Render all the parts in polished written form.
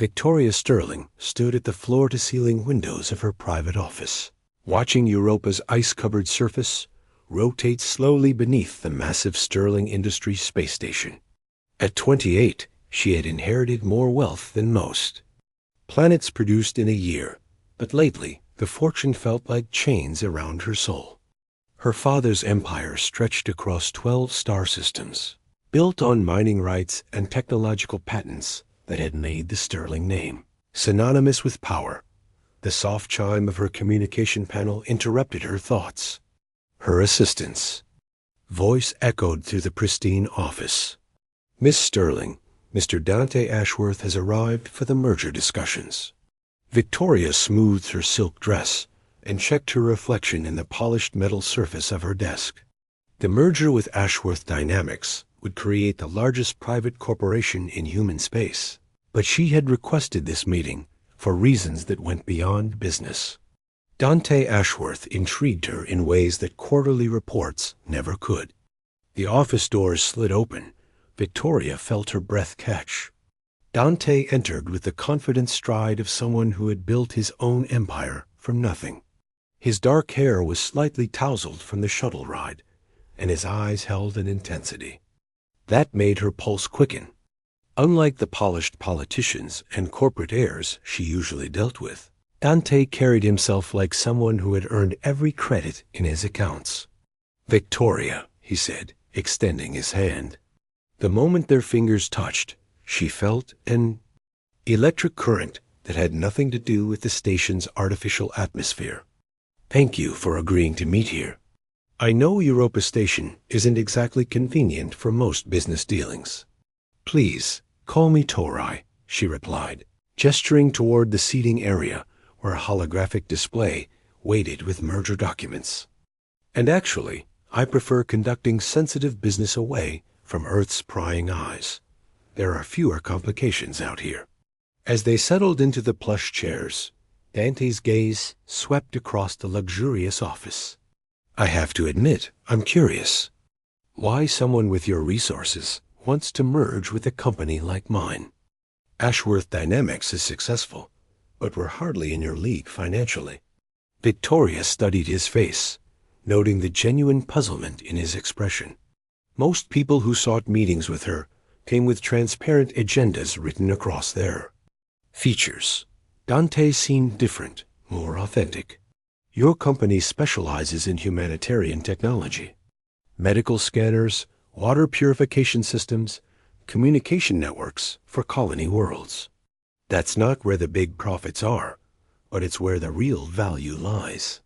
Victoria Sterling stood at the floor-to-ceiling windows of her private office, watching Europa's ice-covered surface rotate slowly beneath the massive Sterling Industries space station. At 28, she had inherited more wealth than most. Planets produced in a year, but lately the fortune felt like chains around her soul. Her father's empire stretched across 12 star systems, built on mining rights and technological patents that had made the Sterling name synonymous with power. The soft chime of her communication panel interrupted her thoughts. Her assistant's voice echoed through the pristine office. "Miss Sterling, Mr. Dante Ashworth has arrived for the merger discussions." Victoria smoothed her silk dress and checked her reflection in the polished metal surface of her desk. The merger with Ashworth Dynamics would create the largest private corporation in human space, but she had requested this meeting for reasons that went beyond business. Dante Ashworth intrigued her in ways that quarterly reports never could. The office doors slid open. Victoria felt her breath catch. Dante entered with the confident stride of someone who had built his own empire from nothing. His dark hair was slightly tousled from the shuttle ride, and his eyes held an intensity that made her pulse quicken. Unlike the polished politicians and corporate heirs she usually dealt with, Dante carried himself like someone who had earned every credit in his accounts. "Victoria," he said, extending his hand. The moment their fingers touched, she felt an electric current that had nothing to do with the station's artificial atmosphere. "Thank you for agreeing to meet here. I know Europa Station isn't exactly convenient for most business dealings." "Please, call me Torai," she replied, gesturing toward the seating area where a holographic display waited with merger documents. "And actually, I prefer conducting sensitive business away from Earth's prying eyes. There are fewer complications out here." As they settled into the plush chairs, Dante's gaze swept across the luxurious office. "I have to admit, I'm curious. Why someone with your resources wants to merge with a company like mine? Ashworth Dynamics is successful, but we're hardly in your league financially." Victoria studied his face, noting the genuine puzzlement in his expression. Most people who sought meetings with her came with transparent agendas written across their features. Dante seemed different, more authentic. "Your company specializes in humanitarian technology. Medical scanners, water purification systems, communication networks for colony worlds. That's not where the big profits are, but it's where the real value lies."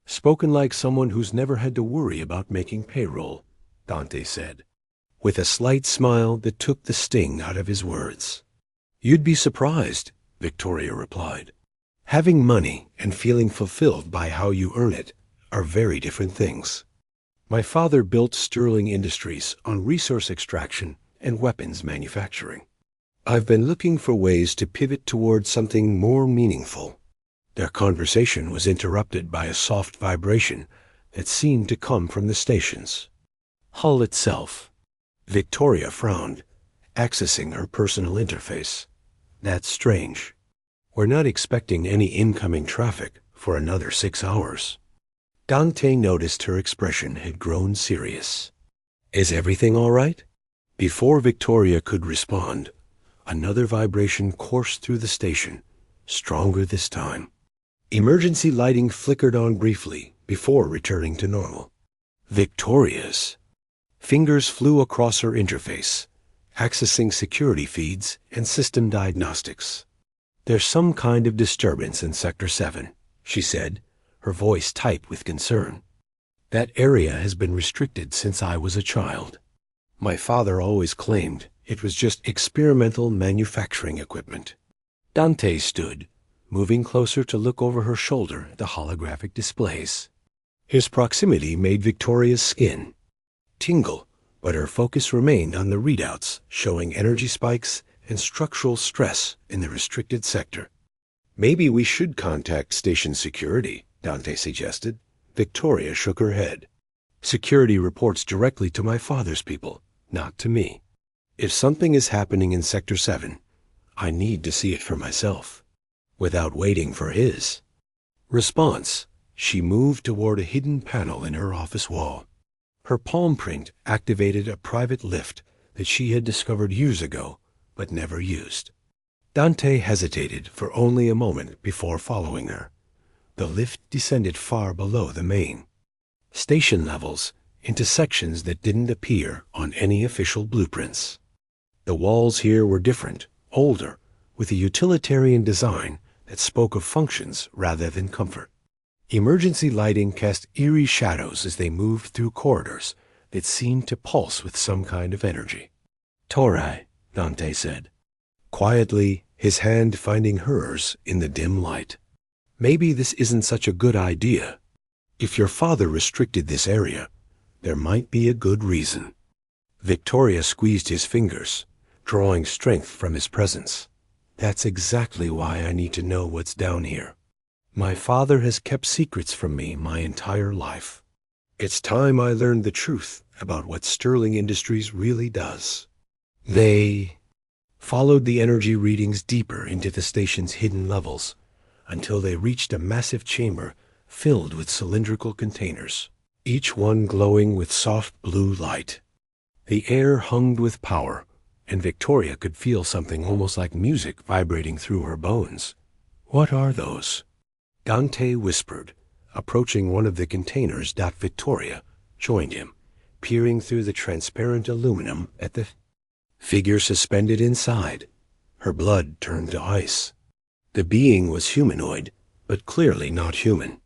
"Spoken like someone who's never had to worry about making payroll," Dante said, with a slight smile that took the sting out of his words. "You'd be surprised," Victoria replied. "Having money and feeling fulfilled by how you earn it are very different things. My father built Sterling Industries on resource extraction and weapons manufacturing. I've been looking for ways to pivot towards something more meaningful." Their conversation was interrupted by a soft vibration that seemed to come from the station's hull itself. Victoria frowned, accessing her personal interface. "That's strange. We're not expecting any incoming traffic for another 6 hours." Dante noticed her expression had grown serious. "Is everything all right?" Before Victoria could respond, another vibration coursed through the station, stronger this time. Emergency lighting flickered on briefly before returning to normal. Victoria's fingers flew across her interface, accessing security feeds and system diagnostics. "There's some kind of disturbance in Sector 7, she said, her voice tight with concern. "That area has been restricted since I was a child. My father always claimed it was just experimental manufacturing equipment." Dante stood, moving closer to look over her shoulder at the holographic displays. His proximity made Victoria's skin tingle, but her focus remained on the readouts showing energy spikes and structural stress in the restricted sector. "Maybe we should contact station security," Dante suggested. Victoria shook her head. "Security reports directly to my father's people, not to me. If something is happening in Sector 7, I need to see it for myself. Without waiting for his response, she moved toward a hidden panel in her office wall. Her palm print activated a private lift that she had discovered years ago, but never used. Dante hesitated for only a moment before following her. The lift descended far below the main station levels into sections that didn't appear on any official blueprints. The walls here were different, older, with a utilitarian design that spoke of functions rather than comfort. Emergency lighting cast eerie shadows as they moved through corridors that seemed to pulse with some kind of energy. "Torai," Dante said, quietly, his hand finding hers in the dim light. "Maybe this isn't such a good idea. If your father restricted this area, there might be a good reason." Victoria squeezed his fingers, drawing strength from his presence. "That's exactly why I need to know what's down here. My father has kept secrets from me my entire life. It's time I learned the truth about what Sterling Industries really does." They followed the energy readings deeper into the station's hidden levels until they reached a massive chamber filled with cylindrical containers, each one glowing with soft blue light. The air hummed with power, and Victoria could feel something almost like music vibrating through her bones. "What are those?" Dante whispered, approaching one of the containers. Victoria joined him, peering through the transparent aluminum at the figure suspended inside. Her blood turned to ice. The being was humanoid, but clearly not human.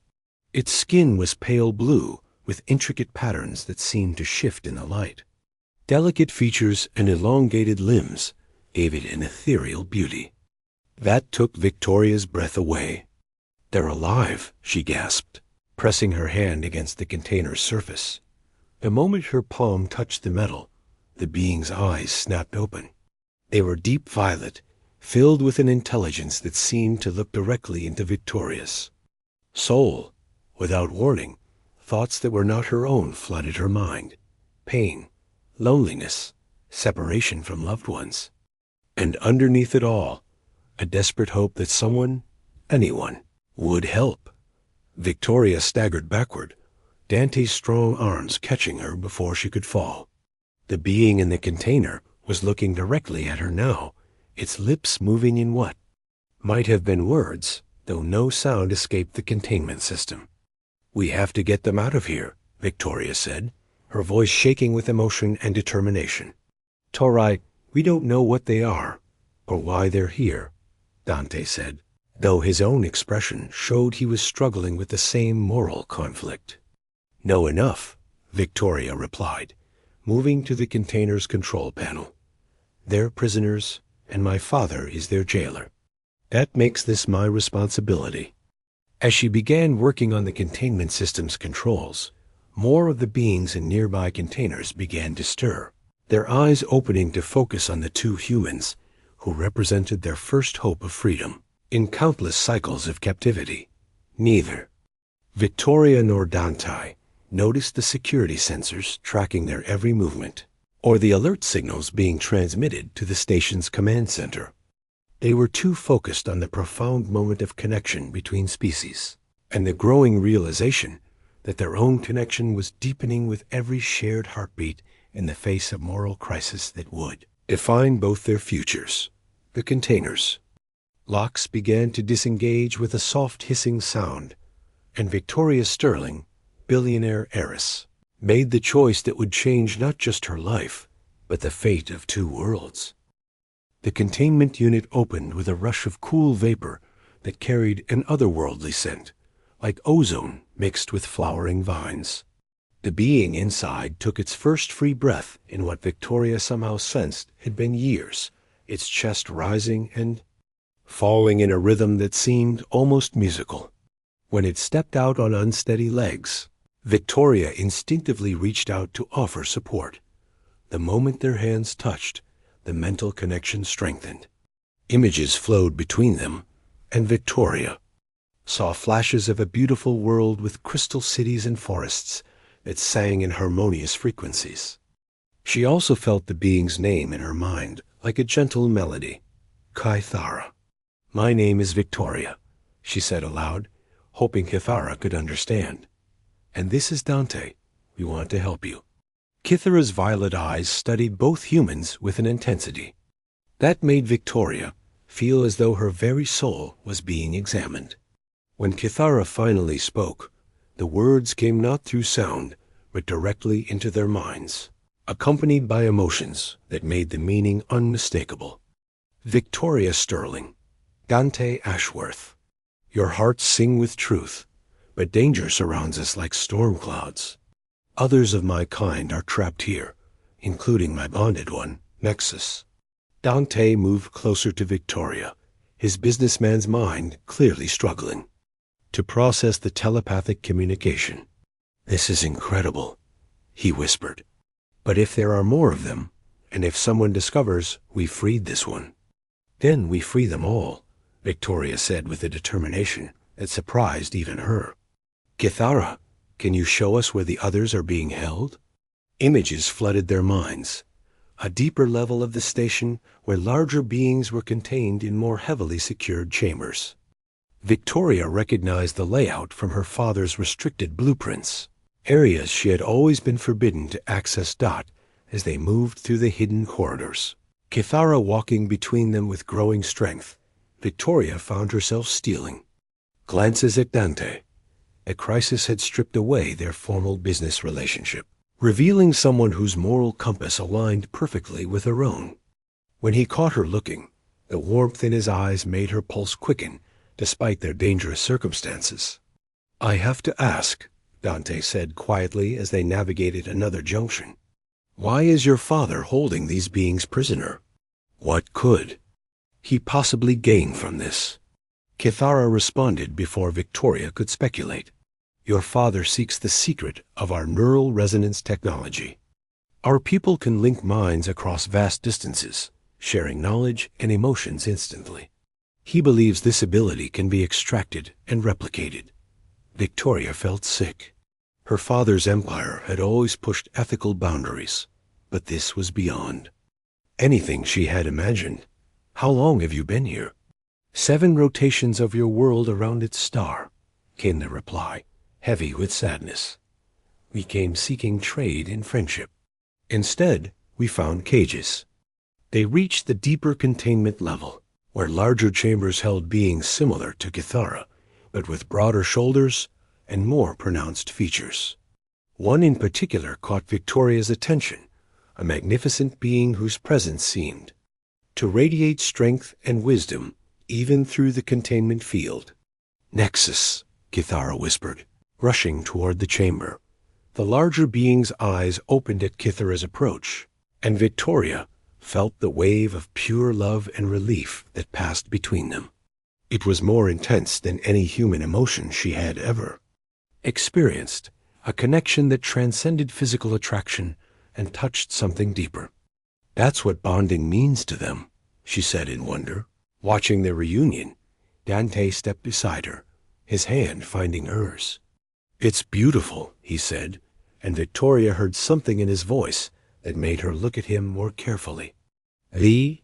Its skin was pale blue, with intricate patterns that seemed to shift in the light. Delicate features and elongated limbs gave it an ethereal beauty. That took Victoria's breath away. "They're alive," she gasped, pressing her hand against the container's surface. The moment her palm touched the metal, the being's eyes snapped open. They were deep violet, filled with an intelligence that seemed to look directly into Victoria's soul. Without warning, thoughts that were not her own flooded her mind. Pain, loneliness, separation from loved ones. And underneath it all, a desperate hope that someone, anyone, would help. Victoria staggered backward, Dante's strong arms catching her before she could fall. The being in the container was looking directly at her now, its lips moving in what might have been words, though no sound escaped the containment system. "We have to get them out of here," Victoria said, her voice shaking with emotion and determination. "Torai, we don't know what they are, or why they're here," Dante said, though his own expression showed he was struggling with the same moral conflict. "Know enough," Victoria replied, moving to the container's control panel. "They're prisoners, and my father is their jailer. That makes this my responsibility." As she began working on the containment system's controls, more of the beings in nearby containers began to stir, their eyes opening to focus on the two humans who represented their first hope of freedom. In countless cycles of captivity, neither Victoria nor Dante noticed the security sensors tracking their every movement, or the alert signals being transmitted to the station's command center. They were too focused on the profound moment of connection between species, and the growing realization that their own connection was deepening with every shared heartbeat in the face of moral crisis that would define both their futures. The containers. Locks began to disengage with a soft hissing sound, and Victoria Sterling, billionaire heiress, made the choice that would change not just her life, but the fate of two worlds. The containment unit opened with a rush of cool vapor that carried an otherworldly scent, like ozone mixed with flowering vines. The being inside took its first free breath in what Victoria somehow sensed had been years, its chest rising and falling in a rhythm that seemed almost musical. When it stepped out on unsteady legs, Victoria instinctively reached out to offer support. The moment their hands touched, the mental connection strengthened. Images flowed between them, and Victoria saw flashes of a beautiful world with crystal cities and forests that sang in harmonious frequencies. She also felt the being's name in her mind like a gentle melody, Kythara. My name is Victoria, she said aloud, hoping Kythara could understand. And this is Dante. We want to help you. Kythara's violet eyes studied both humans with an intensity that made Victoria feel as though her very soul was being examined. When Kythara finally spoke, the words came not through sound, but directly into their minds, accompanied by emotions that made the meaning unmistakable. Victoria Sterling, Dante Ashworth, your hearts sing with truth, but danger surrounds us like storm clouds. Others of my kind are trapped here, including my bonded one, Nexus. Dante moved closer to Victoria, his businessman's mind clearly struggling to process the telepathic communication. This is incredible, he whispered. But if there are more of them, and if someone discovers we freed this one, then we free them all, Victoria said with a determination that surprised even her. Kythara, can you show us where the others are being held? Images flooded their minds. A deeper level of the station where larger beings were contained in more heavily secured chambers. Victoria recognized the layout from her father's restricted blueprints, areas she had always been forbidden to access. As they moved through the hidden corridors, Kythara walking between them with growing strength, Victoria found herself stealing glances at Dante. A crisis had stripped away their formal business relationship, revealing someone whose moral compass aligned perfectly with her own. When he caught her looking, the warmth in his eyes made her pulse quicken, despite their dangerous circumstances. I have to ask, Dante said quietly as they navigated another junction. Why is your father holding these beings prisoner? What could he possibly gain from this? Kythara responded before Victoria could speculate. Your father seeks the secret of our neural resonance technology. Our people can link minds across vast distances, sharing knowledge and emotions instantly. He believes this ability can be extracted and replicated. Victoria felt sick. Her father's empire had always pushed ethical boundaries, but this was beyond anything she had imagined. How long have you been here? 7 rotations of your world around its star, came the reply, heavy with sadness. We came seeking trade and friendship. Instead, we found cages. They reached the deeper containment level, where larger chambers held beings similar to Kythara, but with broader shoulders and more pronounced features. One in particular caught Victoria's attention, a magnificent being whose presence seemed to radiate strength and wisdom even through the containment field. Nexus, Kythara whispered, rushing toward the chamber. The larger being's eyes opened at Kythara's approach, and Victoria felt the wave of pure love and relief that passed between them. It was more intense than any human emotion she had ever experienced, a connection that transcended physical attraction and touched something deeper. That's what bonding means to them, she said in wonder. Watching their reunion, Dante stepped beside her, his hand finding hers. It's beautiful, he said, and Victoria heard something in his voice that made her look at him more carefully. The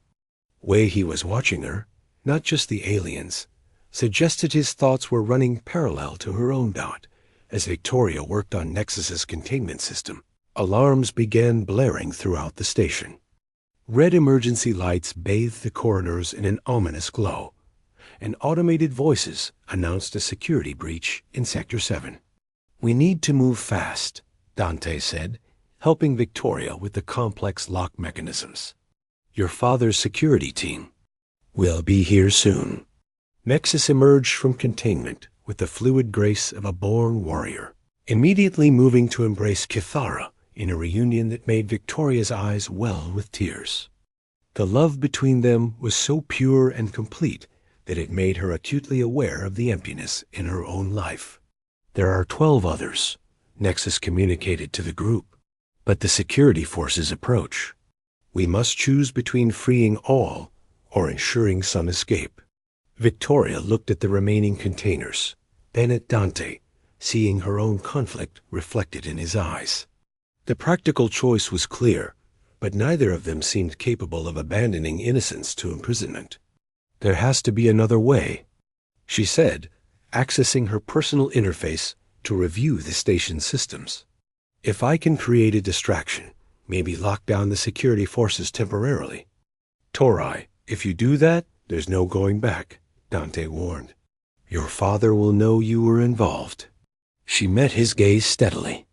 way he was watching her, not just the aliens, suggested his thoughts were running parallel to her own. As Victoria worked on Nexus's containment system, alarms began blaring throughout the station. Red emergency lights bathed the corridors in an ominous glow, and automated voices announced a security breach in Sector 7. We need to move fast, Dante said, helping Victoria with the complex lock mechanisms. Your father's security team will be here soon. Nexus emerged from containment with the fluid grace of a born warrior, immediately moving to embrace Kythara in a reunion that made Victoria's eyes well with tears. The love between them was so pure and complete that it made her acutely aware of the emptiness in her own life. There are 12 others, Nexus communicated to the group, but the security forces approach. We must choose between freeing all or ensuring some escape. Victoria looked at the remaining containers, then at Dante, seeing her own conflict reflected in his eyes. The practical choice was clear, but neither of them seemed capable of abandoning innocence to imprisonment. There has to be another way, she said, accessing her personal interface to review the station's systems. If I can create a distraction, maybe lock down the security forces temporarily. Torai, if you do that, there's no going back, Dante warned. Your father will know you were involved. She met his gaze steadily.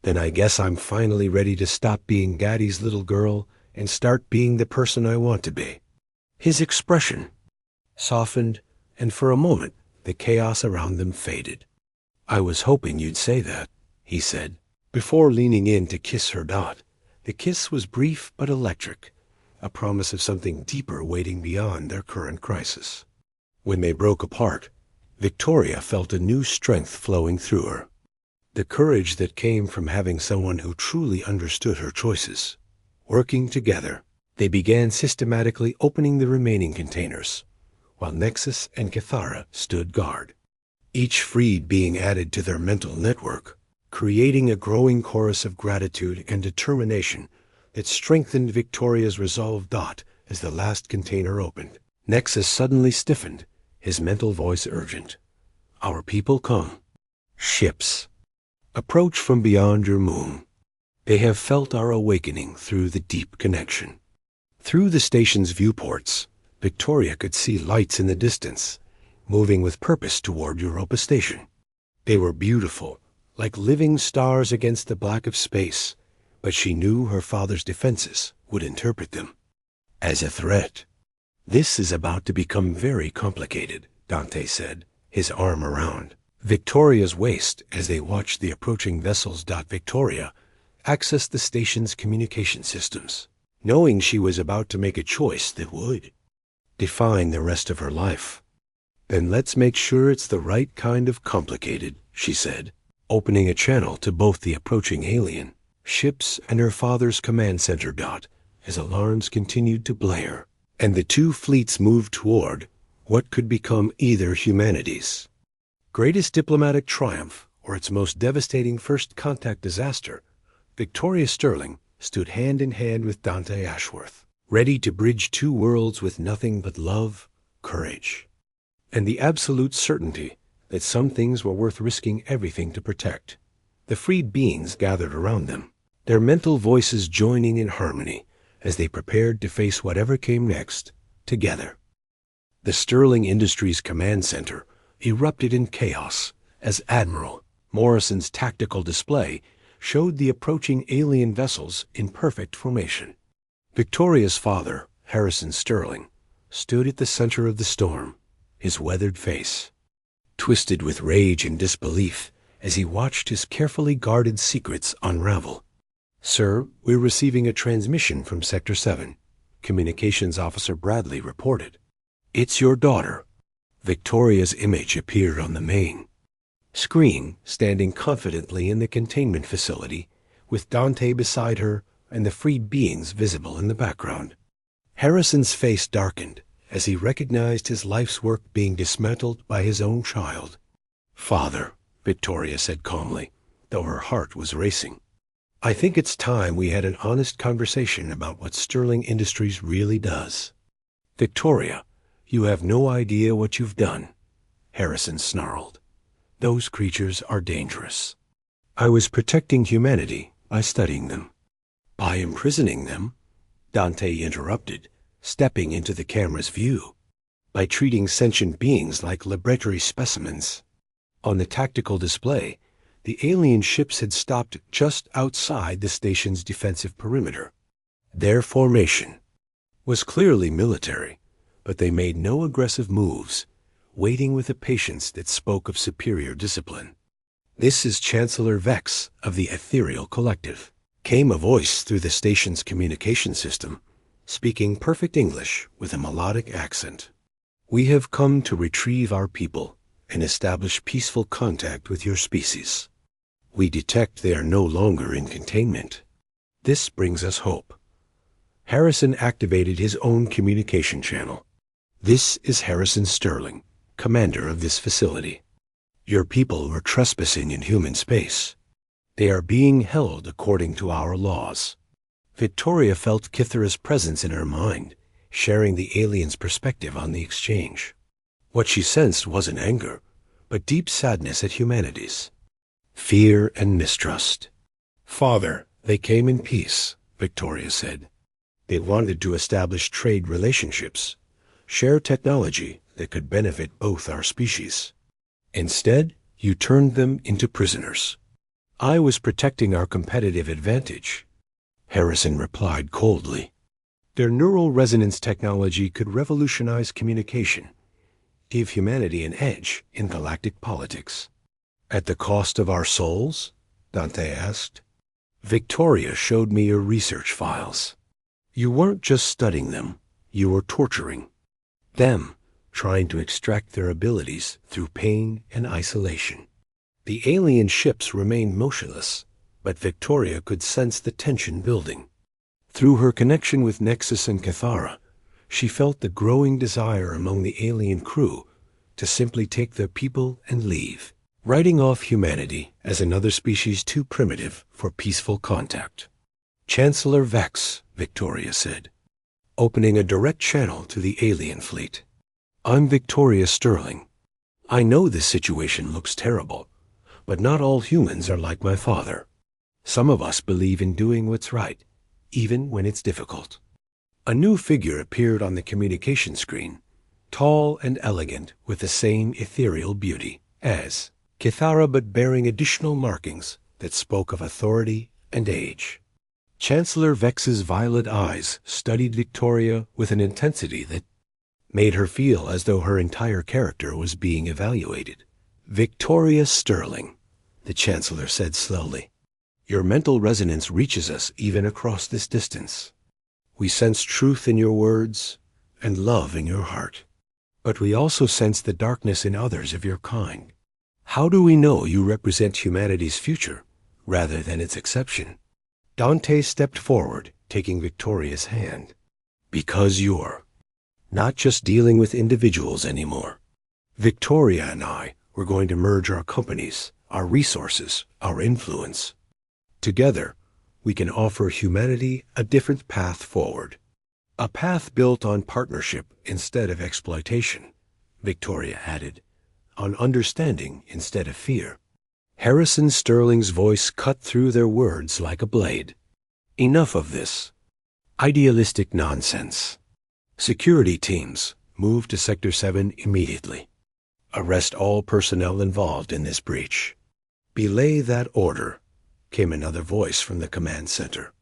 Then I guess I'm finally ready to stop being Daddy's little girl and start being the person I want to be. His expression softened, and for a moment the chaos around them faded. I was hoping you'd say that, he said, before leaning in to kiss her Dot. The kiss was brief but electric, a promise of something deeper waiting beyond their current crisis. When they broke apart, Victoria felt a new strength flowing through her. The courage that came from having someone who truly understood her choices. Working together, they began systematically opening the remaining containers, while Nexus and Cathara stood guard, each freed being added to their mental network, creating a growing chorus of gratitude and determination that strengthened Victoria's resolve. Dot as the last container opened. Nexus suddenly stiffened, his mental voice urgent. Our people come. Ships. Approach from beyond your moon. They have felt our awakening through the deep connection. Through the station's viewports, Victoria could see lights in the distance, moving with purpose toward Europa Station. They were beautiful, like living stars against the black of space, but she knew her father's defenses would interpret them as a threat. This is about to become very complicated, Dante said, his arm around Victoria's waist as they watched the approaching vessels. Victoria accessed the station's communication systems, knowing she was about to make a choice that would define the rest of her life. Then let's make sure it's the right kind of complicated, she said, opening a channel to both the approaching alien ships and her father's command center. As alarms continued to blare, and the two fleets moved toward what could become either humanity's greatest diplomatic triumph or its most devastating first contact disaster, Victoria Sterling stood hand in hand with Dante Ashworth, ready to bridge two worlds with nothing but love, courage, and the absolute certainty that some things were worth risking everything to protect. The freed beings gathered around them, their mental voices joining in harmony as they prepared to face whatever came next, together. The Sterling Industries Command Center erupted in chaos as Admiral Morrison's tactical display showed the approaching alien vessels in perfect formation. Victoria's father, Harrison Sterling, stood at the center of the storm, his weathered face twisted with rage and disbelief as he watched his carefully guarded secrets unravel. Sir, we're receiving a transmission from Sector 7, Communications Officer Bradley reported. It's your daughter. Victoria's image appeared on the main screen, standing confidently in the containment facility, with Dante beside her and the freed beings visible in the background. Harrison's face darkened as he recognized his life's work being dismantled by his own child. Father, Victoria said calmly, though her heart was racing. I think it's time we had an honest conversation about what Sterling Industries really does. Victoria, you have no idea what you've done, Harrison snarled. Those creatures are dangerous. I was protecting humanity by studying them. By imprisoning them, Dante interrupted, stepping into the camera's view. By treating sentient beings like laboratory specimens. On the tactical display, the alien ships had stopped just outside the station's defensive perimeter. Their formation was clearly military, but they made no aggressive moves, waiting with a patience that spoke of superior discipline. This is Chancellor Vex of the Ethereal Collective, came a voice through the station's communication system, speaking perfect English with a melodic accent. We have come to retrieve our people and establish peaceful contact with your species. We detect they are no longer in containment. This brings us hope. Harrison activated his own communication channel. This is Harrison Sterling, commander of this facility. Your people were trespassing in human space. They are being held according to our laws. Victoria felt Kithara's presence in her mind, sharing the alien's perspective on the exchange. What she sensed wasn't anger, but deep sadness at humanity's fear and mistrust. "Father, they came in peace," Victoria said. "They wanted to establish trade relationships, share technology that could benefit both our species. Instead, you turned them into prisoners." "I was protecting our competitive advantage," Harrison replied coldly. "Their neural resonance technology could revolutionize communication, give humanity an edge in galactic politics." "At the cost of our souls?" Dante asked. "Victoria showed me your research files. You weren't just studying them, you were torturing them, trying to extract their abilities through pain and isolation." The alien ships remained motionless, but Victoria could sense the tension building. Through her connection with Nexus and Cathara, she felt the growing desire among the alien crew to simply take their people and leave, writing off humanity as another species too primitive for peaceful contact. "Chancellor Vex," Victoria said, opening a direct channel to the alien fleet. "I'm Victoria Sterling. I know this situation looks terrible, but not all humans are like my father. Some of us believe in doing what's right, even when it's difficult." A new figure appeared on the communication screen, tall and elegant with the same ethereal beauty as Cathara, but bearing additional markings that spoke of authority and age. Chancellor Vex's violet eyes studied Victoria with an intensity that made her feel as though her entire character was being evaluated. "Victoria Sterling," the Chancellor said slowly, "your mental resonance reaches us even across this distance. We sense truth in your words and love in your heart. But we also sense the darkness in others of your kind. How do we know you represent humanity's future rather than its exception?" Dante stepped forward, taking Victoria's hand. "Because you're not just dealing with individuals anymore. Victoria and I were going to merge our companies, our resources, our influence. Together, we can offer humanity a different path forward. A path built on partnership instead of exploitation," Victoria added, "on understanding instead of fear." Harrison Sterling's voice cut through their words like a blade. "Enough of this idealistic nonsense. Security teams, move to Sector 7 immediately. Arrest all personnel involved in this breach." "Belay that order," came another voice from the command center.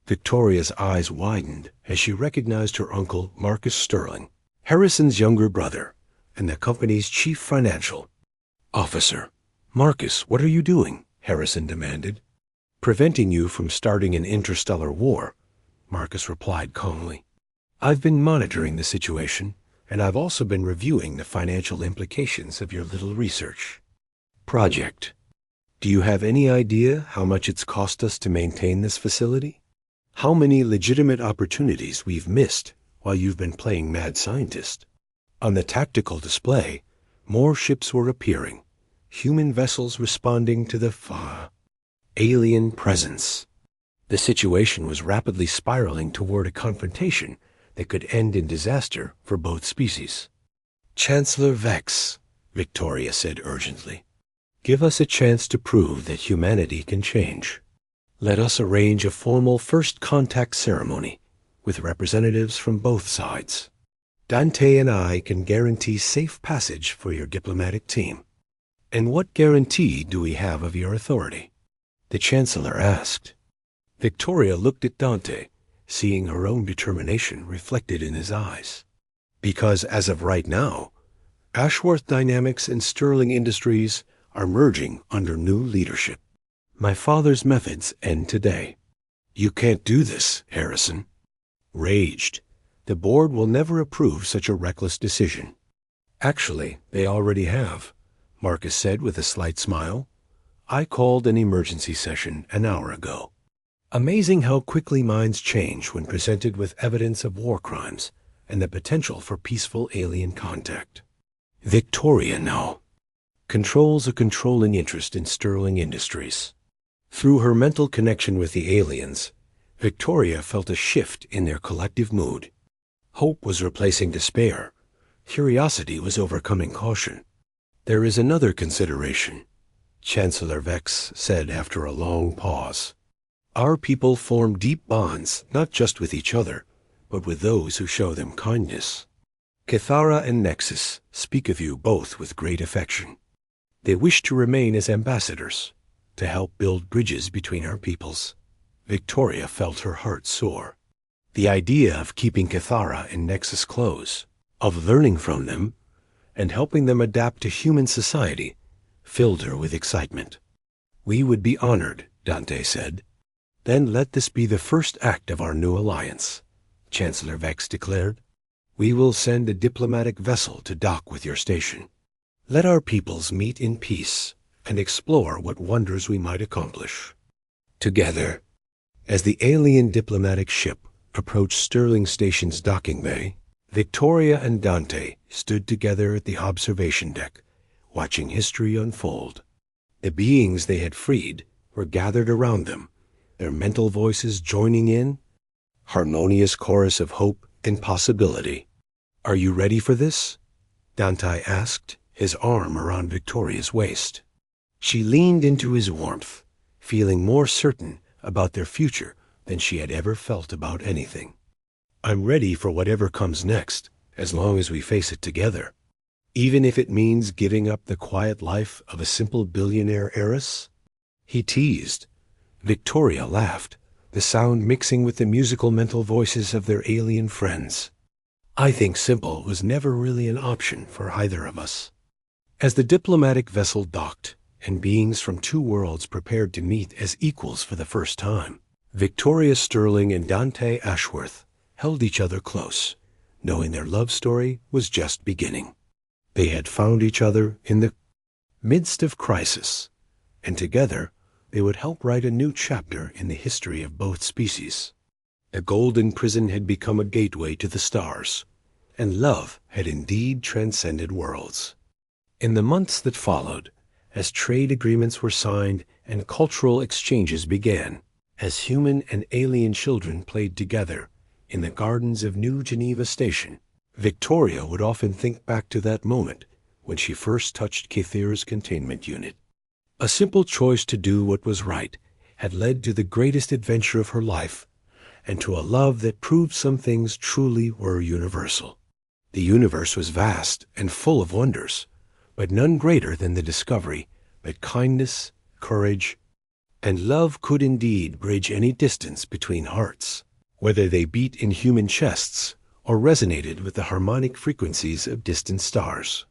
Victoria's eyes widened as she recognized her uncle, Marcus Sterling, Harrison's younger brother, and the company's chief financial officer. "Marcus, what are you doing?" Harrison demanded. "Preventing you from starting an interstellar war," Marcus replied calmly. "I've been monitoring the situation, and I've also been reviewing the financial implications of your little research project. Do you have any idea how much it's cost us to maintain this facility? How many legitimate opportunities we've missed while you've been playing mad scientist?" On the tactical display, more ships were appearing, human vessels responding to the alien presence. The situation was rapidly spiraling toward a confrontation that could end in disaster for both species. "Chancellor Vex," Victoria said urgently, "give us a chance to prove that humanity can change. Let us arrange a formal first contact ceremony with representatives from both sides. Dante and I can guarantee safe passage for your diplomatic team." "And what guarantee do we have of your authority?" the Chancellor asked. Victoria looked at Dante, seeing her own determination reflected in his eyes. "Because as of right now, Ashworth Dynamics and Sterling Industries are merging under new leadership. My father's methods end today." "You can't do this, Harrison." Raged, "The board will never approve such a reckless decision." "Actually, they already have," Marcus said with a slight smile. "I called an emergency session an hour ago." Amazing how quickly minds change when presented with evidence of war crimes and the potential for peaceful alien contact. Victoria now controls a controlling interest in Sterling Industries. Through her mental connection with the aliens, Victoria felt a shift in their collective mood. Hope was replacing despair. Curiosity was overcoming caution. "There is another consideration," Chancellor Vex said after a long pause. "Our people form deep bonds, not just with each other, but with those who show them kindness. Kithara and Nexus speak of you both with great affection. They wish to remain as ambassadors, to help build bridges between our peoples." Victoria felt her heart soar. The idea of keeping Kithara and Nexus close, of learning from them, and helping them adapt to human society, filled her with excitement. "We would be honored," Dante said. "Then let this be the first act of our new alliance," Chancellor Vex declared. "We will send a diplomatic vessel to dock with your station. Let our peoples meet in peace and explore what wonders we might accomplish together." As the alien diplomatic ship approached Sterling Station's docking bay, Victoria and Dante stood together at the observation deck, watching history unfold. The beings they had freed were gathered around them, their mental voices joining in, harmonious chorus of hope and possibility. "Are you ready for this?" Dante asked, his arm around Victoria's waist. She leaned into his warmth, feeling more certain about their future than she had ever felt about anything. "I'm ready for whatever comes next, as long as we face it together. Even if it means giving up the quiet life of a simple billionaire heiress," he teased. Victoria laughed, the sound mixing with the musical mental voices of their alien friends. "I think simple was never really an option for either of us." As the diplomatic vessel docked, and beings from two worlds prepared to meet as equals for the first time, Victoria Sterling and Dante Ashworth held each other close, knowing their love story was just beginning. They had found each other in the midst of crisis, and together they would help write a new chapter in the history of both species. The golden prison had become a gateway to the stars, and love had indeed transcended worlds. In the months that followed, as trade agreements were signed and cultural exchanges began, as human and alien children played together in the gardens of New Geneva Station, Victoria would often think back to that moment when she first touched Kithira's containment unit. A simple choice to do what was right had led to the greatest adventure of her life, and to a love that proved some things truly were universal. The universe was vast and full of wonders, but none greater than the discovery that kindness, courage, and love could indeed bridge any distance between hearts, whether they beat in human chests or resonated with the harmonic frequencies of distant stars.